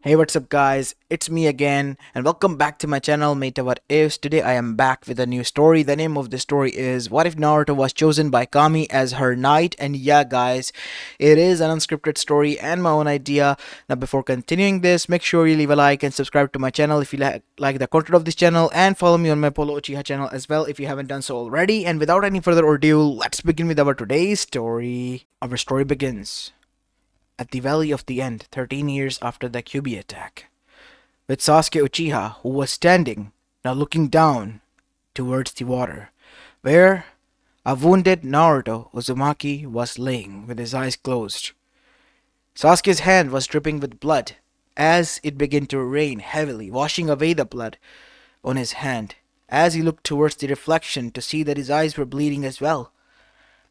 Hey, what's up, guys? It's me again, and welcome back to my channel, Mayta. What Ifs. Today, I am back with a new story. The name of the story is What If Naruto Was Chosen by Kami as her knight? And yeah, guys, it is an unscripted story and my own idea. Now, before continuing this, make sure you leave a like and subscribe to my channel if you like the content of this channel, and follow me on my Polo Uchiha channel as well if you haven't done so already. And without any further ado, let's begin with our today's story. Our story begins at the Valley of the End, 13 years after the Kyuubi attack, with Sasuke Uchiha, who was standing, now looking down towards the water, where a wounded Naruto Uzumaki was laying with his eyes closed. Sasuke's hand was dripping with blood as it began to rain heavily, washing away the blood on his hand as he looked towards the reflection to see that his eyes were bleeding as well.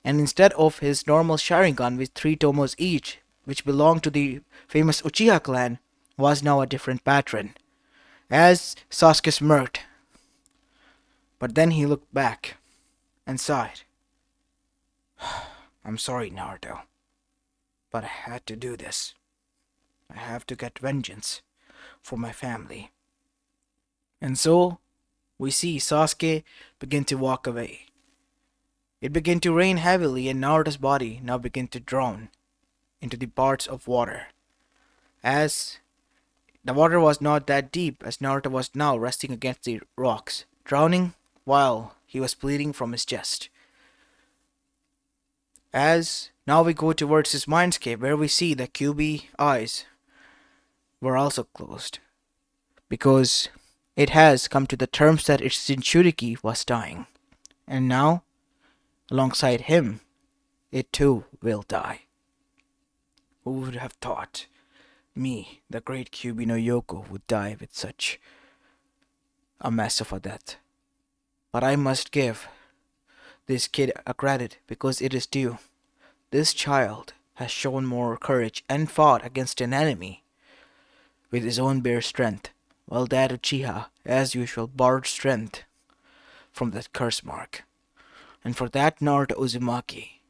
And instead of his normal Sharingan with three tomos each, which belonged to the famous Uchiha clan, was now a different pattern, as Sasuke smirked. But then he looked back and sighed. I'm sorry, Naruto, but I had to do this. I have to get vengeance for my family. And so, we see Sasuke begin to walk away. It began to rain heavily, and Naruto's body now began to drown into the parts of water, as the water was not that deep, as Naruto was now resting against the rocks, drowning while he was bleeding from his chest. As now we go towards his mindscape, where we see the Kyuubi eyes were also closed, because it has come to the terms that its Jinchuriki was dying, and now, alongside him, it too will die. Who would have thought me, the great Kyuubi no Yoko, would die with such a mess of a death? But I must give this kid a credit because it is due. This child has shown more courage and fought against an enemy with his own bare strength, while that Uchiha, as usual, borrowed strength from that curse mark. And for that, Naruto Uzumaki,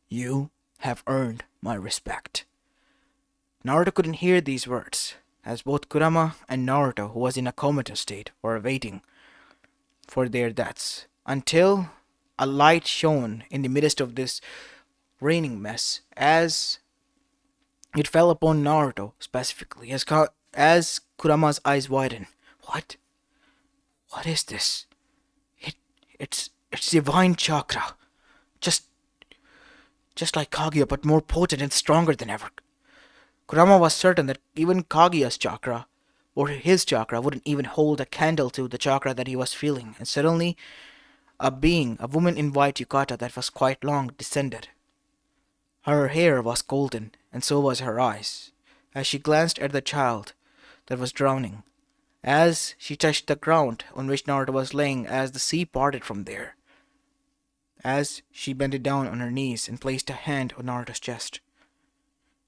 you have earned my respect. Naruto couldn't hear these words, as both Kurama and Naruto, who was in a comatose state, were waiting for their deaths, until a light shone in the midst of this raining mess, as it fell upon Naruto specifically, as Kurama's eyes widened. What? What is this? It, it's divine chakra, just just like Kaguya, but more potent and stronger than ever. Kurama was certain that even Kaguya's chakra, or his chakra, wouldn't even hold a candle to the chakra that he was feeling, and suddenly a woman in white yukata that was quite long, descended. Her hair was golden, and so was her eyes, as she glanced at the child that was drowning, as she touched the ground on which Naruto was laying, as the sea parted from there, as she bent down on her knees and placed a hand on Naruto's chest.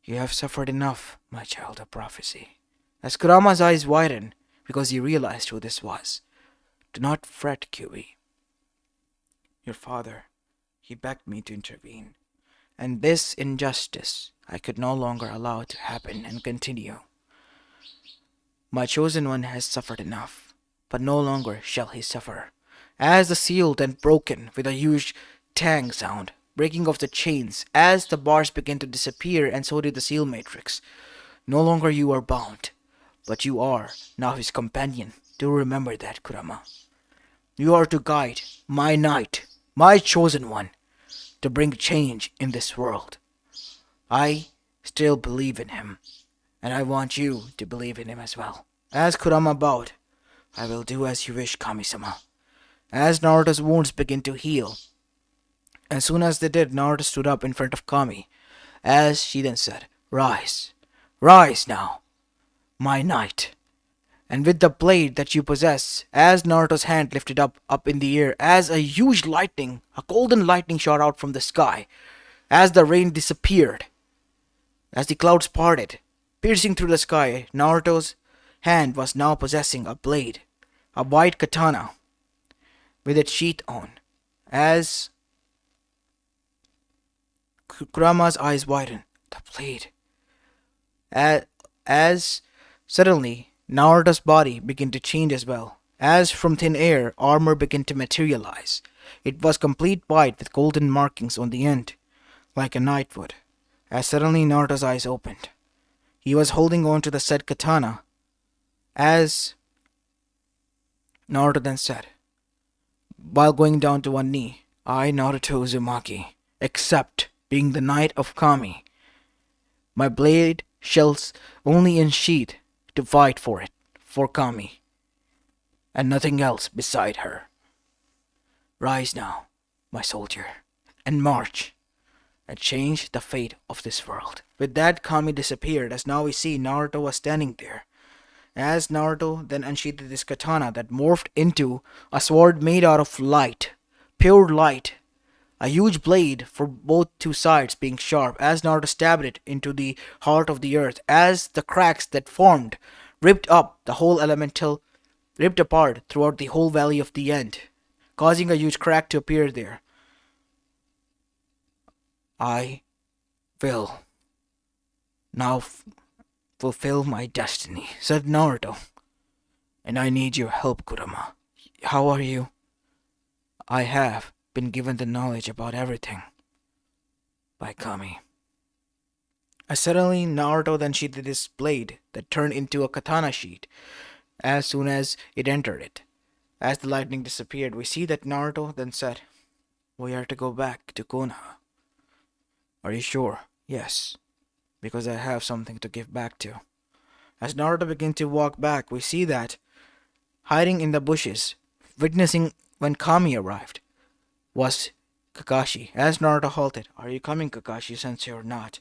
You have suffered enough, my child of prophecy. As Kurama's eyes widened, because he realized who this was. Do not fret, Kyuubi. Your father, he begged me to intervene, and this injustice I could no longer allow to happen and continue. My chosen one has suffered enough, but no longer shall he suffer. As the seal then broken with a huge tang sound, breaking of the chains, as the bars began to disappear, and so did the seal matrix. No longer you are bound, but you are now his companion. Do remember that, Kurama. You are to guide my knight, my chosen one, to bring change in this world. I still believe in him, and I want you to believe in him as well. As Kurama bowed, I will do as you wish, Kami-sama. As Naruto's wounds began to heal, as soon as they did, Naruto stood up in front of Kami, as she then said, Rise, rise now, my knight. And with the blade that you possess, as Naruto's hand lifted up in the air, as a huge lightning, a golden lightning shot out from the sky, as the rain disappeared, as the clouds parted, piercing through the sky, Naruto's hand was now possessing a blade, a white katana, with its sheath on, as Kurama's eyes widened. The blade. As Suddenly, Naruto's body began to change as well. As from thin air, armor began to materialize. It was complete white with golden markings on the end, like a knight would. As suddenly Naruto's eyes opened. He was holding on to the said katana. As Naruto then said, while going down to one knee, I, Naruto Uzumaki, accept being the Knight of Kami. My blade shells only in sheath to fight for it, for Kami, and nothing else beside her. Rise now, my soldier, and march, and change the fate of this world. With that, Kami disappeared, as now we see Naruto was standing there. As Naruto then unsheathed his katana that morphed into a sword made out of light, pure light, a huge blade for both two sides being sharp, as Naruto stabbed it into the heart of the earth, as the cracks that formed ripped up the whole elemental, ripped apart throughout the whole valley of the end, causing a huge crack to appear there. I will now fulfill my destiny, said Naruto. And I need your help, Kurama. How are you? I have been given the knowledge about everything by Kami. Suddenly, Naruto then sheathed his blade that turned into a katana sheath as soon as it entered it. As the lightning disappeared, we see that Naruto then said, We are to go back to Konoha. Are you sure? Yes, because I have something to give back to. As Naruto began to walk back, we see that, hiding in the bushes, witnessing when Kami arrived, was Kakashi. As Naruto halted, Are you coming, Kakashi, sensei, or not?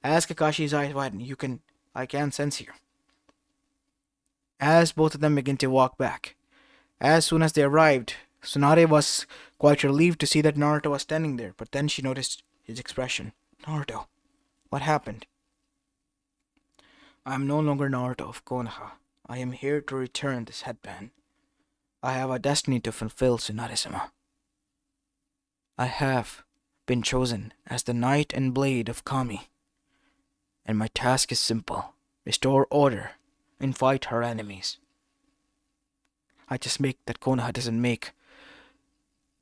As Kakashi's eyes widened, I can sense you. As both of them began to walk back. As soon as they arrived, Tsunade was quite relieved to see that Naruto was standing there, but then she noticed his expression. Naruto, what happened? I am no longer Naruto of Konoha. I am here to return this headband. I have a destiny to fulfill, Tsunade-sama. I have been chosen as the Knight and Blade of Kami, and my task is simple. Restore order and fight her enemies. I just make that Konoha doesn't make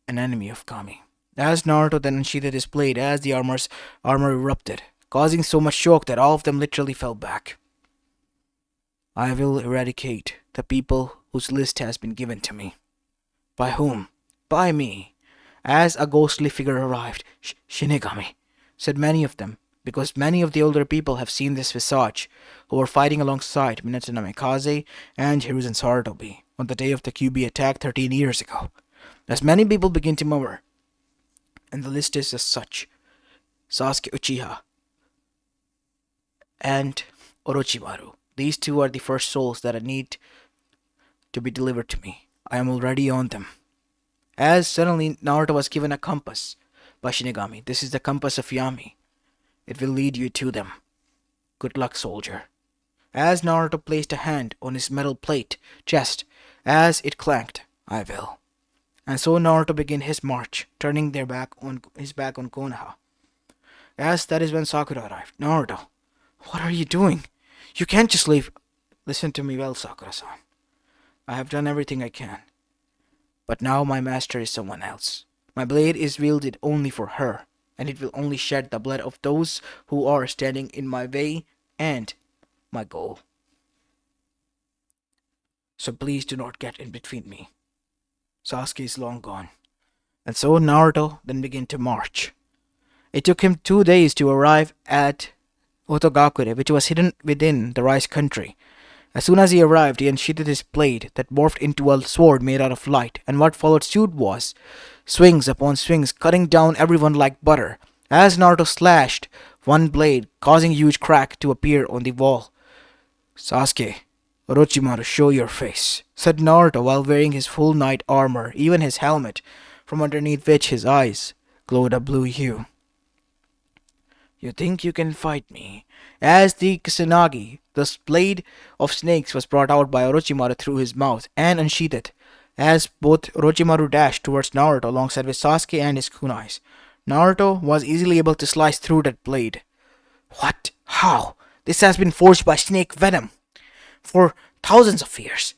an enemy of Kami. As Naruto then unsheathed his blade, as the armor erupted, causing so much shock that all of them literally fell back. I will eradicate the people whose list has been given to me. By whom? By me. As a ghostly figure arrived, Shinigami, said many of them, because many of the older people have seen this visage, who were fighting alongside Minato Namikaze and Hiruzen Sarutobi on the day of the QB attack 13 years ago. As many people begin to murmur, and the list is as such: Sasuke Uchiha and Orochimaru. These two are the first souls that I need to be delivered to me. I am already on them. As suddenly Naruto was given a compass by Shinigami. This is the compass of Yami. It will lead you to them. Good luck, soldier. As Naruto placed a hand on his metal plate chest, as it clanked, I will. And so Naruto began his march, turning his back on Konoha. As that is when Sakura arrived. Naruto, what are you doing? You can't just leave. Listen to me well, Sakura-san. I have done everything I can. But now my master is someone else. My blade is wielded only for her, and it will only shed the blood of those who are standing in my way and my goal. So please do not get in between me. Sasuke is long gone. And so Naruto then began to march. It took him 2 days to arrive at Otogakure, which was hidden within the rice country. As soon as he arrived, he unsheathed his blade that morphed into a sword made out of light, and what followed suit was swings upon swings, cutting down everyone like butter. As Naruto slashed one blade, causing a huge crack to appear on the wall. Sasuke, Orochimaru, show your face, said Naruto while wearing his full knight armor, even his helmet, from underneath which his eyes glowed a blue hue. You think you can fight me? As the Kusanagi, the blade of snakes, was brought out by Orochimaru through his mouth and unsheathed, as both Orochimaru dashed towards Naruto alongside with Sasuke and his kunais. Naruto was easily able to slice through that blade. What? How? This has been forged by snake venom. for thousands of years.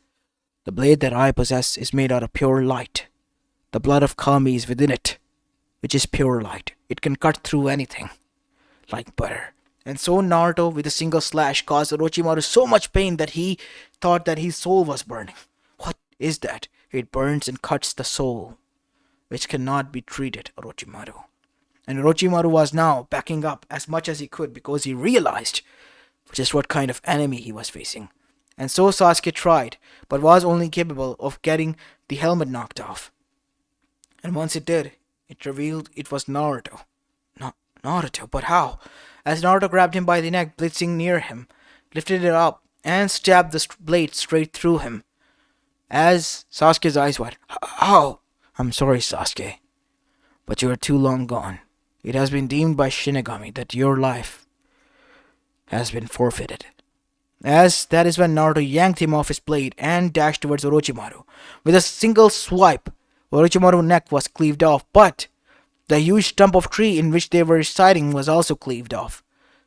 The blade that I possess is made out of pure light. The blood of Kami is within it, which is pure light. It can cut through anything, like butter. And so Naruto, with a single slash, caused Orochimaru so much pain that he thought that his soul was burning. What is that? It burns and cuts the soul, which cannot be treated, Orochimaru. And Orochimaru was now backing up as much as he could because he realized just what kind of enemy he was facing. And so Sasuke tried, but was only capable of getting the helmet knocked off. And once it did, it revealed it was Naruto. Naruto, but how? As Naruto grabbed him by the neck, blitzing near him, lifted it up, and stabbed the blade straight through him. As Sasuke's eyes wide, how? I'm sorry, Sasuke, but you are too long gone. It has been deemed by Shinigami that your life has been forfeited. As that is when Naruto yanked him off his blade and dashed towards Orochimaru. With a single swipe, Orochimaru's neck was cleaved off, but the huge stump of tree in which they were residing was also cleaved off,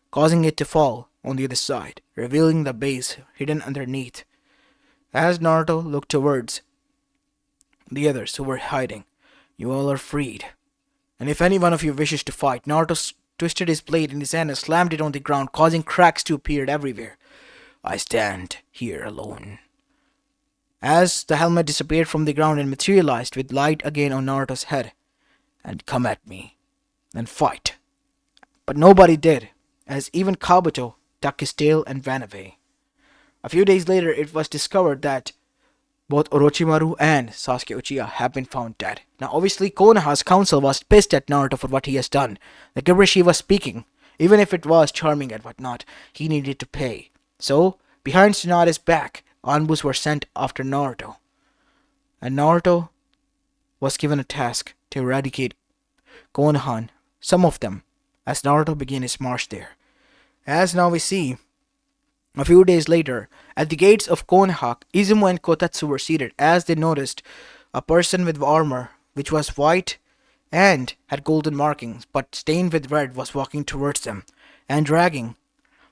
causing it to fall on the other side, revealing the base hidden underneath. As Naruto looked towards the others who were hiding, you all are freed. And if any one of you wishes to fight, Naruto twisted his blade in his hand and slammed it on the ground, causing cracks to appear everywhere. I stand here alone. As the helmet disappeared from the ground and materialized with light again on Naruto's head, and come at me, and fight. But nobody did, as even Kabuto tucked his tail and ran away. A few days later, it was discovered that both Orochimaru and Sasuke Uchiha have been found dead. Now obviously Konoha's council was pissed at Naruto for what he has done. The gibberish he was speaking, even if it was charming and whatnot, he needed to pay. So, behind Tsunade's back, Anbus were sent after Naruto. And Naruto was given a task to eradicate Konoha, some of them, as Naruto began his march there. As now we see, a few days later, at the gates of Konoha, Izumo and Kotetsu were seated as they noticed a person with armor which was white and had golden markings but stained with red was walking towards them and dragging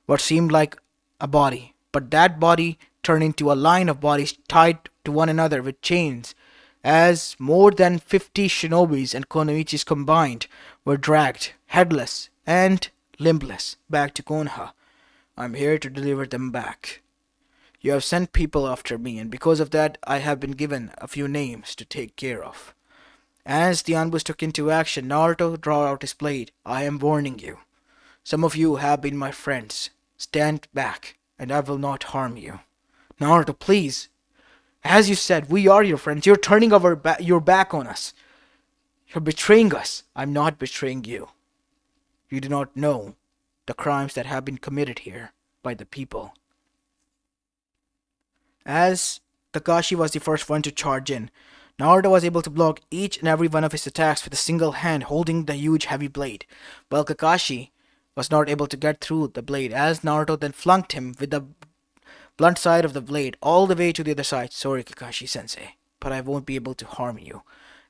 what seemed like a body. But that body turned into a line of bodies tied to one another with chains, as more than 50 shinobis and kunoichis combined were dragged, headless and limbless, back to Konoha. I'm here to deliver them back. You have sent people after me, and because of that, I have been given a few names to take care of. As the ambush took into action, Naruto drew out his blade. I am warning you. Some of you have been my friends. Stand back, and I will not harm you. Naruto, please. As you said, we are your friends. You're turning your back on us. You're betraying us. I'm not betraying you. You do not know the crimes that have been committed here by the people. As Kakashi was the first one to charge in, Naruto was able to block each and every one of his attacks with a single hand holding the huge heavy blade, while Kakashi was not able to get through the blade, as Naruto then flunked him with the blunt side of the blade all the way to the other side. Sorry, Kakashi-sensei, but I won't be able to harm you.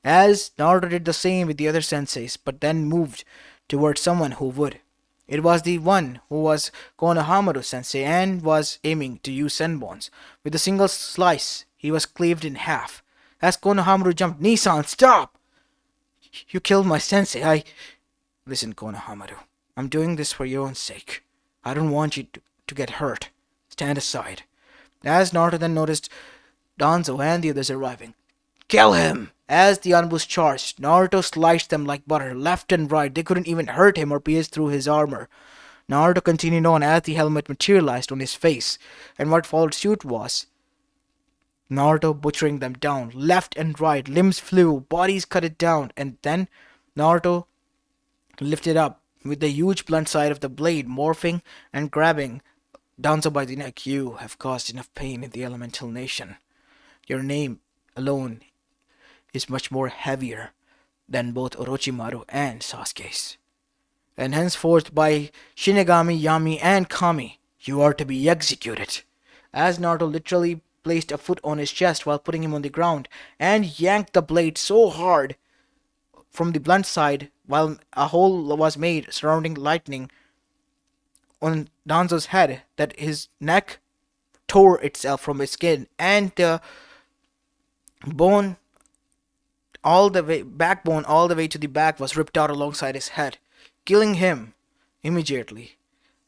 As Naruto did the same with the other senseis, but then moved towards someone who would. It was the one who was Konohamaru-sensei and was aiming to use Senbons. With a single slice, he was cleaved in half. As Konohamaru jumped, Nissan, stop! You killed my sensei. Listen, Konohamaru, I'm doing this for your own sake. I don't want you to get hurt. Stand aside. As Naruto then noticed Danzo and the others arriving. Kill him! As the ambush charged, Naruto sliced them like butter, left and right. They couldn't even hurt him or pierce through his armor. Naruto continued on as the helmet materialized on his face, and what followed suit was Naruto butchering them down, left and right. Limbs flew, bodies cut it down, and then Naruto lifted up with the huge blunt side of the blade, morphing and grabbing Danzo by the neck. You have caused enough pain in the elemental nation. Your name alone is much more heavier than both Orochimaru and Sasuke's. And henceforth by Shinigami, Yami, and Kami, you are to be executed. As Naruto literally placed a foot on his chest while putting him on the ground and yanked the blade so hard from the blunt side while a hole was made surrounding lightning on Danzo's head that his neck tore itself from his skin, and the bone all the way backbone all the way to the back was ripped out alongside his head, killing him immediately.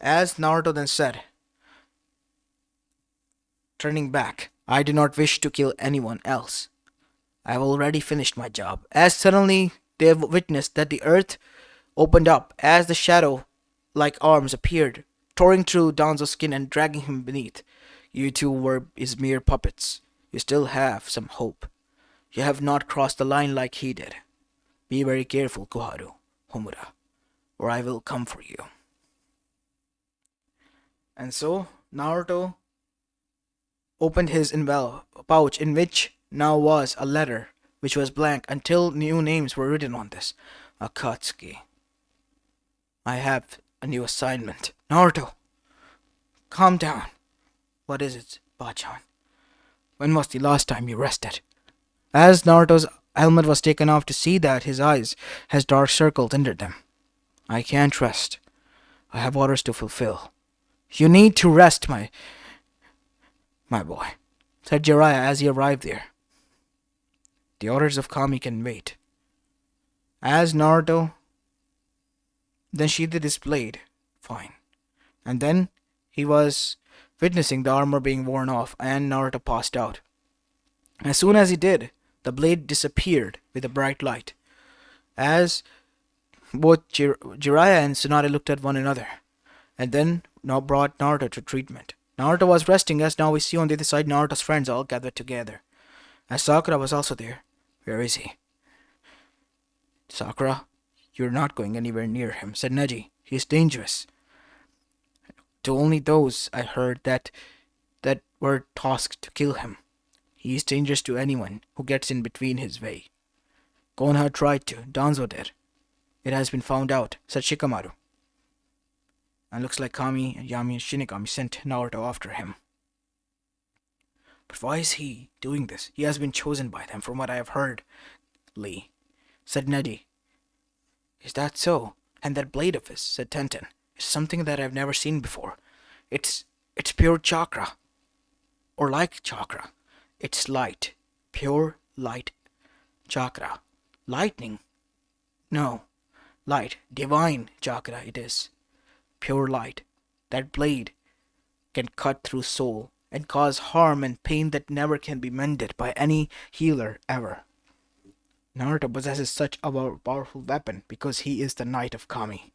As Naruto then said, turning back, I do not wish to kill anyone else. I have already finished my job. As suddenly they witnessed that the earth opened up as the shadow like arms appeared, tearing through Danzo's skin and dragging him beneath. You two were his mere puppets. You still have some hope. You have not crossed the line like he did. Be very careful, Koharu, Homura, or I will come for you. And so, Naruto opened his pouch, in which now was a letter, which was blank until new names were written on this. Akatsuki. I have a new assignment. Naruto, calm down. What is it, Bachan? When was the last time you rested? As Naruto's helmet was taken off to see that his eyes has dark circles under them. I can't rest. I have orders to fulfill. You need to rest, my boy, said Jiraiya as he arrived there. The orders of Kami can wait. As Naruto then sheathed his blade. Fine. And then he was witnessing the armor being worn off, and Naruto passed out. As soon as he did, the blade disappeared with a bright light. As both Jiraiya and Tsunade looked at one another, and then now brought Naruto to treatment. Naruto was resting, as now we see on the other side Naruto's friends all gathered together. As Sakura was also there. Where is he? Sakura, you're not going anywhere near him, said Neji. He is dangerous. To only those, I heard, that were tasked to kill him. He is dangerous to anyone who gets in between his way. Konoha tried to. Danzo did. It has been found out, said Shikamaru. And looks like Kami, Yami, and Shinigami sent Naruto after him. But why is he doing this? He has been chosen by them, from what I have heard, Lee, said Neji. Is that so? And that blade of his, said Tenten, is something that I've never seen before. It's pure chakra. Or like chakra. It's light. Pure light chakra. Lightning? No. Light. Divine chakra it is. Pure light. That blade can cut through soul and cause harm and pain that never can be mended by any healer ever. Naruto possesses such a powerful weapon because he is the Knight of Kami.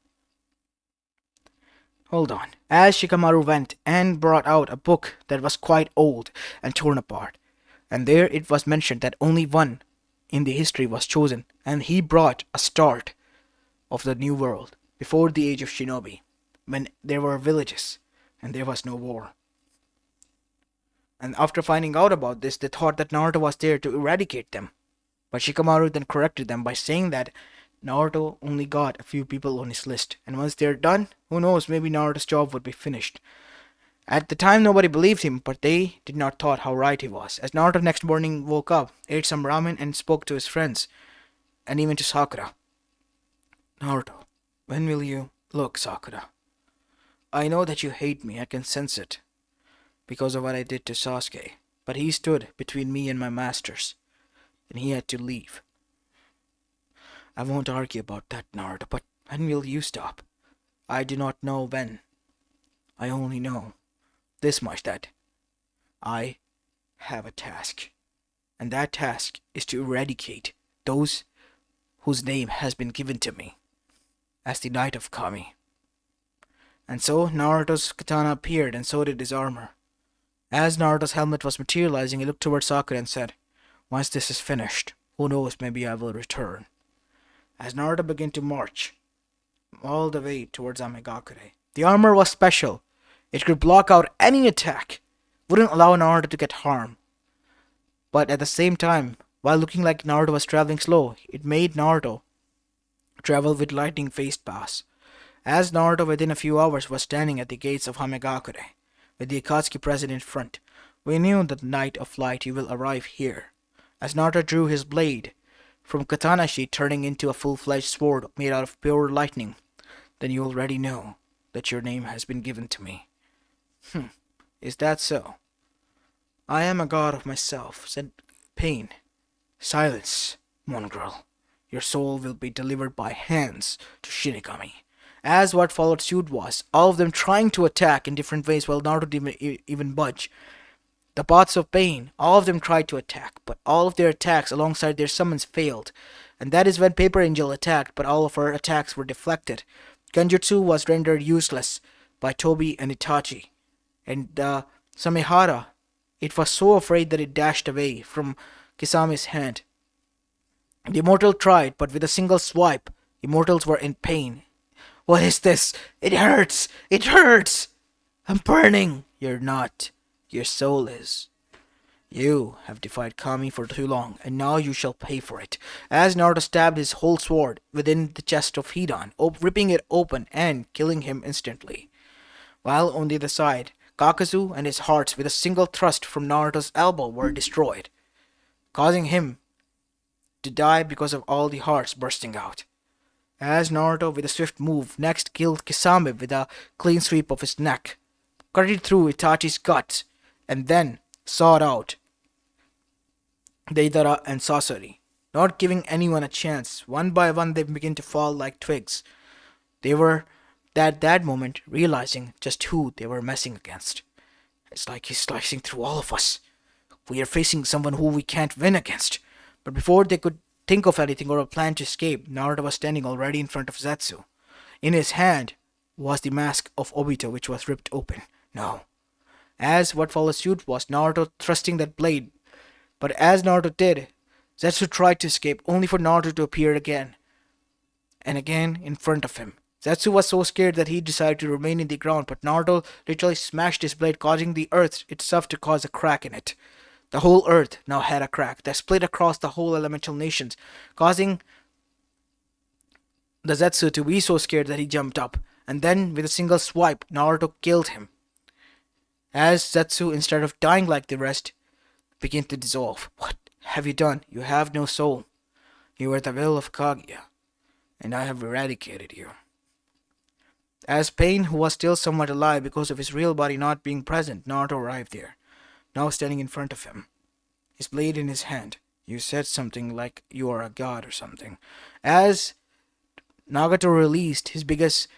Hold on. As Shikamaru went and brought out a book that was quite old and torn apart, and there it was mentioned that only one in the history was chosen, and he brought a start of the new world before the age of Shinobi, when there were villages and there was no war. And after finding out about this, they thought that Naruto was there to eradicate them. But Shikamaru then corrected them by saying that Naruto only got a few people on his list, and once they're done, who knows, maybe Naruto's job would be finished. At the time, nobody believed him, but they did not thought how right he was. As Naruto next morning woke up, ate some ramen, and spoke to his friends, and even to Sakura. Naruto, when will you... Look, Sakura. I know that you hate me, I can sense it, because of what I did to Sasuke, but he stood between me and my masters, and he had to leave. I won't argue about that, Naruto, but when will you stop? I do not know when. I only know this much, that I have a task, and that task is to eradicate those whose name has been given to me as the Knight of Kami. And so Naruto's katana appeared, and so did his armor. As Naruto's helmet was materializing, he looked towards Sakura and said, once this is finished, who knows, maybe I will return. As Naruto began to march all the way towards Amegakure, the armor was special. It could block out any attack, wouldn't allow Naruto to get harm. But at the same time, while looking like Naruto was traveling slow, it made Naruto travel with lightning fast pass. As Naruto within a few hours was standing at the gates of Hamegakure, with the Akatsuki present in front, we knew that the Night of Light will arrive here. As Naruto drew his blade from katana sheath, turning into a full-fledged sword made out of pure lightning, then you already know that your name has been given to me. Is that so? I am a god of myself, said Pain. Silence, mongrel. Your soul will be delivered by hands to Shinigami. As what followed suit was, all of them trying to attack in different ways while Naruto didn't even budge. The paths of pain, all of them tried to attack, but all of their attacks alongside their summons failed. And that is when Paper Angel attacked, but all of her attacks were deflected. Genjutsu was rendered useless by Tobi and Itachi. And Samehara, it was so afraid that it dashed away from Kisame's hand. The immortal tried, but with a single swipe, immortals were in pain. What is this? It hurts! It hurts! I'm burning! You're not. Your soul is. You have defied Kami for too long, and now you shall pay for it. As Naruto stabbed his whole sword within the chest of Hidan, ripping it open and killing him instantly. While on the other side, Kakazu and his hearts with a single thrust from Naruto's elbow were destroyed, causing him to die because of all the hearts bursting out. As Naruto with a swift move next killed Kisame with a clean sweep of his neck, cut it through Itachi's guts, and then sawed out Deidara and Sasori, not giving anyone a chance. One by one they began to fall like twigs. They were, at that moment, realizing just who they were messing against. It's like he's slicing through all of us. We are facing someone who we can't win against. But before they could think of anything or a plan to escape, Naruto was standing already in front of Zetsu. In his hand was the mask of Obito, which was ripped open. No. As what followed suit was Naruto thrusting that blade. But as Naruto did, Zetsu tried to escape, only for Naruto to appear again and again in front of him. Zetsu was so scared that he decided to remain in the ground, but Naruto literally smashed his blade, causing the earth itself to cause a crack in it. The whole earth now had a crack that split across the whole elemental nations, causing the Zetsu to be so scared that he jumped up, and then with a single swipe, Naruto killed him. As Zetsu, instead of dying like the rest, began to dissolve. What have you done? You have no soul. You are the will of Kaguya, and I have eradicated you. As Pain, who was still somewhat alive because of his real body not being present, Naruto arrived there, now standing in front of him, his blade in his hand. You said something like you are a god or something. As Nagato released his biggest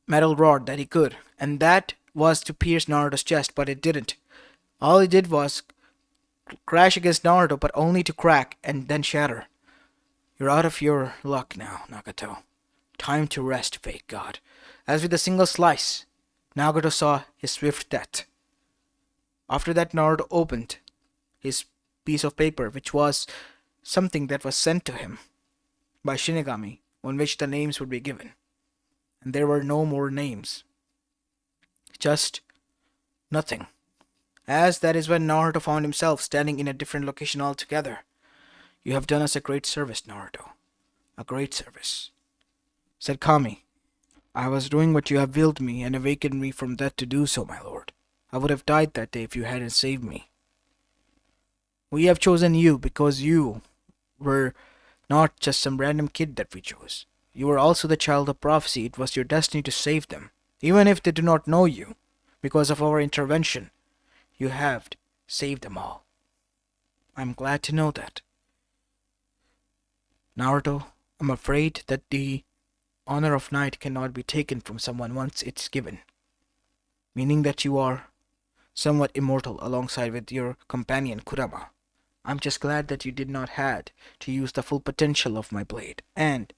metal rod that he could, and that was to pierce Naruto's chest, but it didn't. All it did was crash against Naruto, but only to crack and then shatter. You're out of your luck now, Nagato. Time to rest, fake god. As with a single slice, Nagato saw his swift death. After that, Naruto opened his piece of paper, which was something that was sent to him by Shinigami, on which the names would be given. And there were no more names. Just nothing. As that is when Naruto found himself standing in a different location altogether. You have done us a great service, Naruto. A great service, said Kami. I was doing what you have willed me and awakened me from death to do so, my lord. I would have died that day if you hadn't saved me. We have chosen you because you were not just some random kid that we chose. You were also the child of prophecy. It was your destiny to save them, even if they do not know you. Because of our intervention, you have saved them all. I'm glad to know that. Naruto, I'm afraid that the honor of knight cannot be taken from someone once it's given. Meaning that you are somewhat immortal alongside with your companion Kurama. I'm just glad that you did not had to use the full potential of my blade and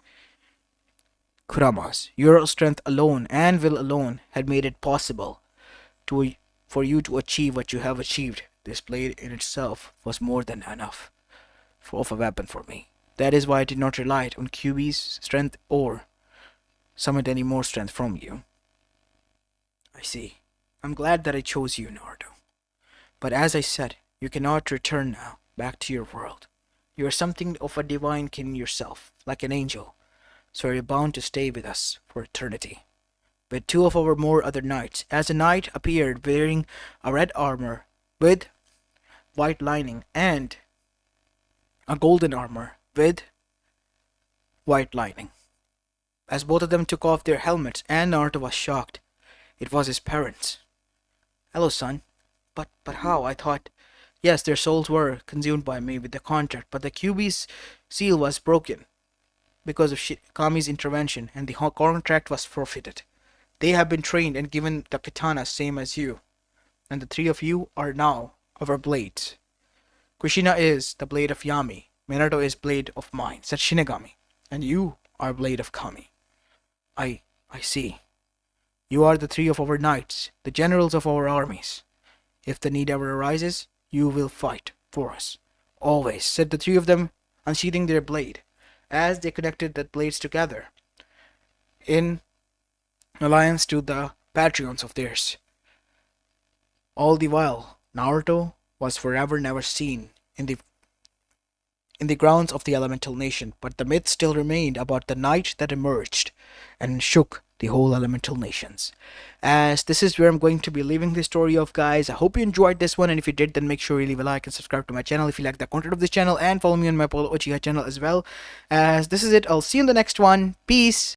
Kurama's. Your strength alone and will alone had made it possible for you to achieve what you have achieved. This blade in itself was more than enough of a weapon for me. That is why I did not rely on QB's strength or summon any more strength from you. I see. I'm glad that I chose you, Naruto. But as I said, you cannot return now back to your world. You are something of a divine king yourself, like an angel, so you're bound to stay with us for eternity. With two of our more other knights, as a knight appeared wearing a red armor with white lining and a golden armor with white lining. As both of them took off their helmets, and Naruto was shocked. It was his parents. Hello, son. But how? I thought, yes, their souls were consumed by me with the contract, but the QB's seal was broken because of Kami's intervention, and the contract was forfeited. They have been trained and given the katana same as you, and the three of you are now our blades. Kushina is the blade of Yami, Minato is blade of mine, said Shinigami, and you are blade of Kami. I see. You are the three of our knights, the generals of our armies. If the need ever arises, you will fight for us. Always, said the three of them, unsheathing their blade, as they connected the blades together in alliance to the patrons of theirs. All the while, Naruto was forever never seen in the grounds of the elemental nation, but the myth still remained about the night that emerged and shook the whole elemental nations. As this is where I'm going to be leaving the story of, guys. I hope you enjoyed this one, and if you did, then make sure you leave a like and subscribe to my channel if you like the content of this channel, and follow me on my Polo Uchiha channel as well. As this is it, I'll see you in the next one. Peace.